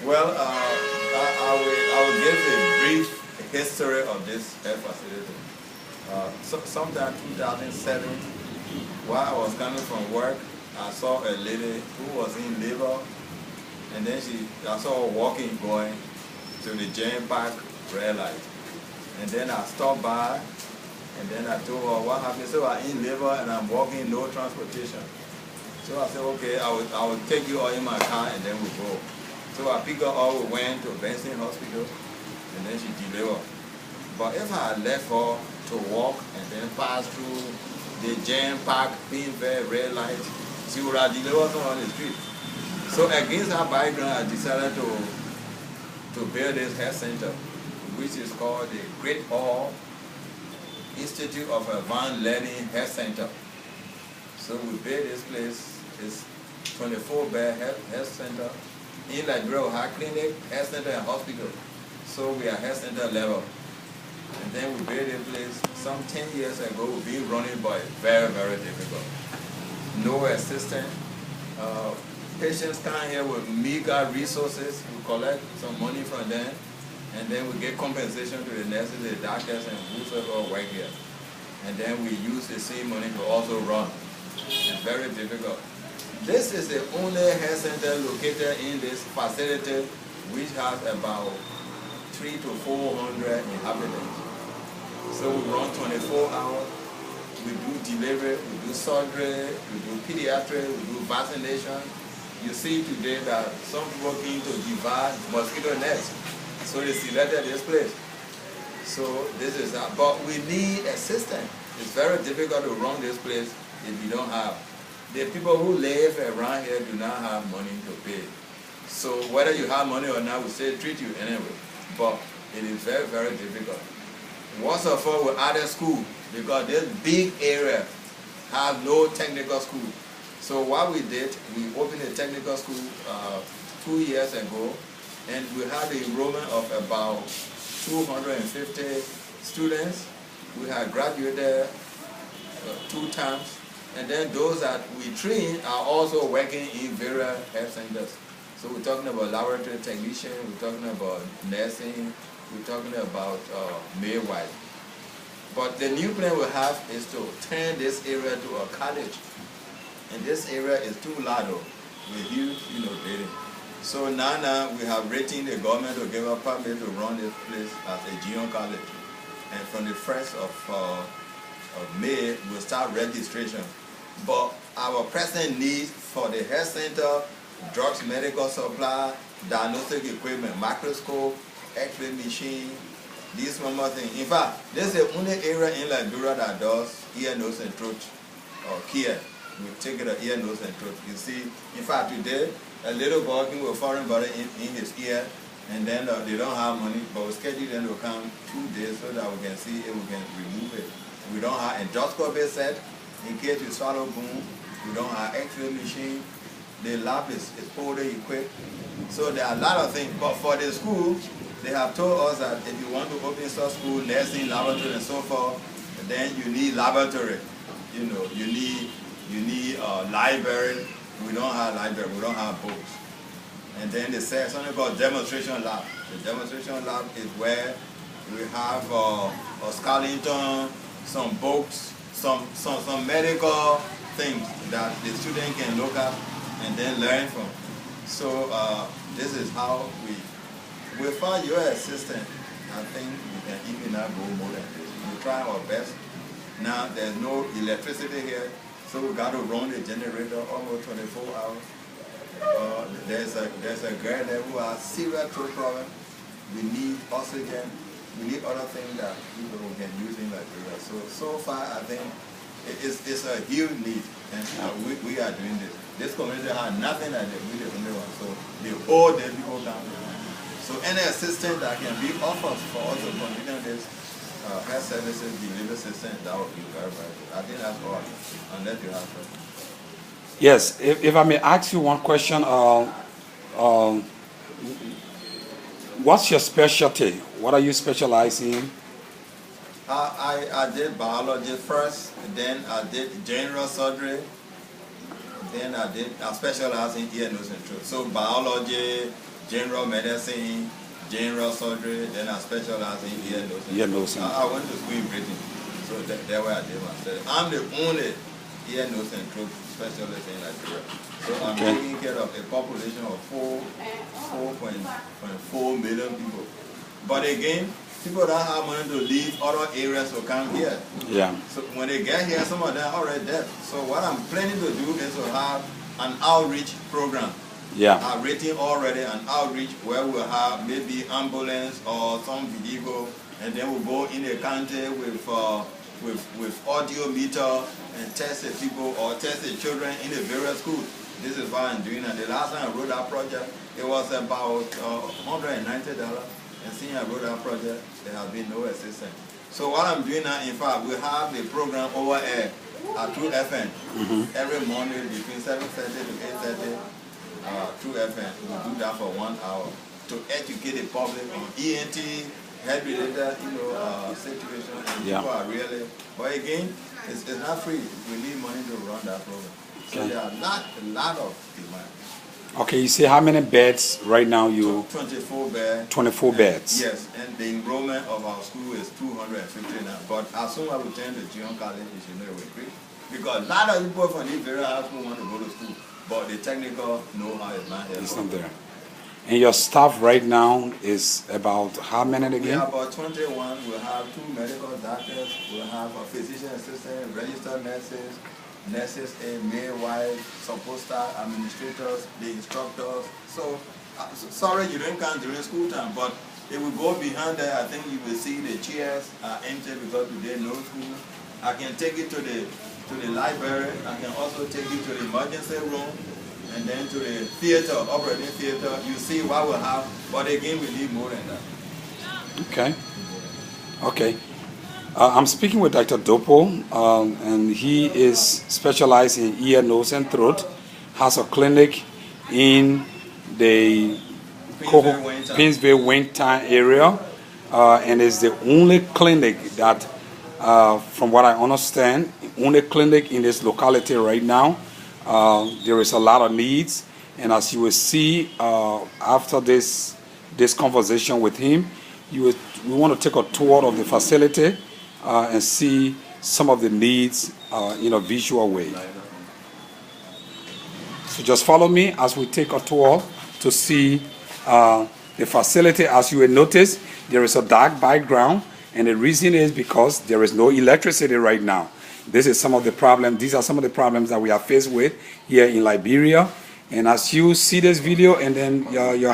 Well, I will give a brief history of this health facility. Sometime 2007, while I was coming from work, I saw a lady who was in labor, and then I saw her walking, going to the Jane Park red light. And then I stopped by, and then I told her what happened. So I'm in labor and I'm walking, no transportation. So I said, okay, I will take you all in my car and then we'll go. So I picked her up, we went to Benson Hospital, and then she delivered. But if I had left her to walk and then pass through the Jane Park, being very red light, she would have delivered someone on the street. So against her background, I decided to build this health center, which is called the Great Hall Institute of Advanced Learning Health Center. So we built this place. It's 24-bed health center. In Liberia, we have clinic, health center, and hospital. So we are health center level. And then we built this place some 10 years ago. We've been running, but very, very difficult. No assistant. Patients come here with meager resources. We collect some money from them, and then we get compensation to the nurses, the doctors, and whoever work here. And then we use the same money to also run. It's very difficult. This is the only health center located in this facility which has about 300 to 400 inhabitants. So we run 24 hours. We do delivery, we do surgery, we do pediatrics, we do vaccination. You see today that some people came to divide mosquito nets. So they selected this place. So this is that. But we need assistance. It's very difficult to run this place if you don't have. The people who live around here do not have money to pay. So whether you have money or not, we say treat you anyway. But it is very, very difficult. Once of all, we added school because this big area have no technical school. So what we did, we opened a technical school 2 years ago, and we had the enrollment of about 250 students. We had graduated 2 times. And then those that we train are also working in various health centers. So we're talking about laboratory technician, we're talking about nursing, we're talking about midwife. But the new plan we have is to turn this area to a college. And this area is too large with huge, building. So now we have written the government to give a permit to run this place as a junior college. And from the 1st of May, we'll start registration. But our present needs for the health center, drugs, medical supply, diagnostic equipment, microscope, X-ray machine, these one more things. In fact, this is the only area in Liberia that does ear, nose, and throat care. We take it ear, nose, and throat. You see, in fact, today, a little boy came with a foreign body in his ear, and then they don't have money, but we schedule them to come 2 days so that we can see if we can remove it. We don't have endoscopy set. In case you swallow boom, we don't have X-ray machine. The lab is fully equipped. So there are a lot of things. But for the school, they have told us that if you want to open such school, nursing, laboratory, and so forth, then you need laboratory. You need library. We don't have library. We don't have books. And then they say something called demonstration lab. The demonstration lab is where we have a skeleton, some books, some medical things that the student can look at and then learn from. So this is how without your assistant, I think we can even not go more than this. We try our best. Now there's no electricity here, so we got to run the generator almost 24 hours. There's a girl there who has serious throat problem. We need oxygen. We need other things that people can use in Liberia. So far, I think it's a huge need, and we are doing this. This community has nothing that we the only one. So the whole day people come. So any assistance that can be offered for us to continue this health services, delivery system, that would be very, very good. I think that's all, unless you have questions. Yes, if I may ask you one question, what's your specialty? What are you specializing in? I did biology first, then I did general surgery, then I specialized in ear, nose, and throat. So biology, general medicine, general surgery, then I specialize in ear, nose, and Ear, throat. nose, and I went to school in Britain, so that's where I did my study. I'm the only ear, nose, and throat specialist in Liberia. So I'm taking care of a population of 4.4 million people. But again, people that have money to leave other areas to come here. Yeah. So when they get here, some of them are already dead. So what I'm planning to do is to have an outreach program. Yeah. Rating already an outreach where we'll have maybe ambulance or some vehicle, and then we'll go in the county with audio meter and test the people or test the children in the various schools. This is what I'm doing. And the last time I wrote that project, it was about $190. And since I wrote that project, there has been no assistance. So what I'm doing now, in fact, we have a program over air at 2 FM every morning between 7:30 to 8:30. Through FM, we do that for 1 hour to educate the public on ENT, head-related, situation, and people are really. But again, it's not free. We need money to run that program. So there are a lot of demand. Okay, you say how many beds right now? 24 beds. 24 beds. Yes, and the enrollment of our school is 250 now. But as soon as we turn to junior college, it should not increase. Because a lot of people from these very high school want to go to school. But the technical know-how is not here. It's not there. And your staff right now is about how many again? We have about 21. We'll have 2 medical doctors. We'll have a physician assistant, registered nurses, a midwife, support staff, administrators, the instructors. So, sorry you didn't come during school time, but if we go behind there, I think you will see the chairs are empty because today no school. I can take it to the library. I can also take you to the emergency room and then to the theater, operating theater. You see what we have, but again, we need more than that. Okay. Okay. I'm speaking with Dr. Dopoe, and he is specialized in ear, nose, and throat. Has a clinic in the Pinsville, Wingtown area, and is the only clinic that, from what I understand, only clinic in this locality right now. There is a lot of needs, and as you will see after this conversation with him, we want to take a tour of the facility and see some of the needs in a visual way. So just follow me as we take a tour to see the facility. As you will notice, there is a dark background, and the reason is because there is no electricity right now. These are some of the problems that we are faced with here in Liberia. And as you see this video, and then your